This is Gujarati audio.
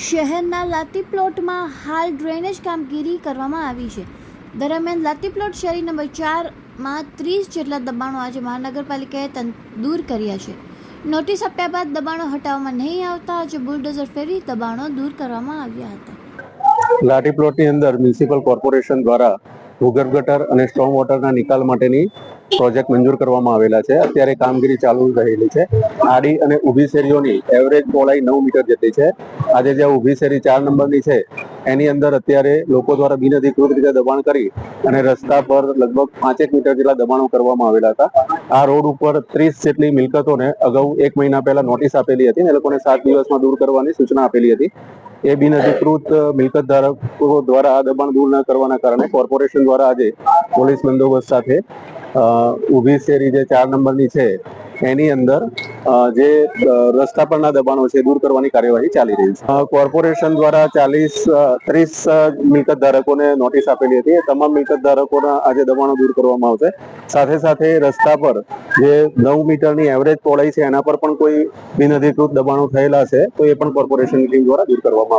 શહેરના લાતી પ્લોટમાં હાલ ડ્રેનેજ કામગીરી કરવામાં આવી છે. દરમિયાન લાતી પ્લોટ શેરી નંબર 4માં 30 જેટલા દબાણો આજે મહાનગરપાલિકાએ દૂર કર્યા છે. નોટિસ આપ્યા બાદ દબાણો હટાવવામાં નહીં આવતા આજે બુલડોઝર ફેરી દબાણો દૂર કરવામાં આવ્યા હતા. લાટી પ્લોટની અંદર મ્યુનિસિપલ કોર્પોરેશન દ્વારા ભૂગર્ભ ગટર અને સ્ટોમ વોટરના નિકાલ માટેની પ્રોજેક્ટ મંજૂર કરવામાં આવેલા છે. અત્યારે કામગીરી ચાલુ રહેલી છે. આડી અને ઊભી શેરીઓની એવરેજ પહોળાઈ 9 મીટર જેટલી છે. આજે જે ઊભી શેરી 4 નંબરની છે એની અંદર અત્યારે લોકો દ્વારા બિનઅધિકૃત રીતે દબાણ કરી અને રસ્તા પર લગભગ 5 મીટર જેટલા દબાણો કરવામાં આવેલા હતા. આ રોડ ઉપર 30 જેટલી મિલકતોને અગાઉ 1 મહિના પહેલા નોટિસ આપેલી હતી અને એ લોકોને 7 દિવસમાં દૂર કરવાની સૂચના આપેલી હતી. એ બિનઅધિકૃત મિલકત ધારકો દ્વારા આ દબાણ દૂર ન કરવાના કારણે કોર્પોરેશન દ્વારા આજે પોલીસ બંદોબસ્ત સાથે ઊભી શેરી જે 4 નંબરની છે એની અંદર જે રસ્તા પરના દબાણો છે દૂર કરવાની કાર્યવાહી ચાલી રહી છે. કોર્પોરેશન દ્વારા 30 મિલકત ધારકોને નોટિસ આપેલી હતી. એ તમામ મિલકત ધારકોના આજે દબાણો દૂર કરવામાં આવશે. સાથે સાથે રસ્તા પર જે 9 મીટરની એવરેજ પહોળાઈ છે એના પર પણ કોઈ બિનઅધિકૃત દબાણો થયેલા છે તો એ પણ કોર્પોરેશનની ટીમ દ્વારા દૂર કરવામાં આવશે.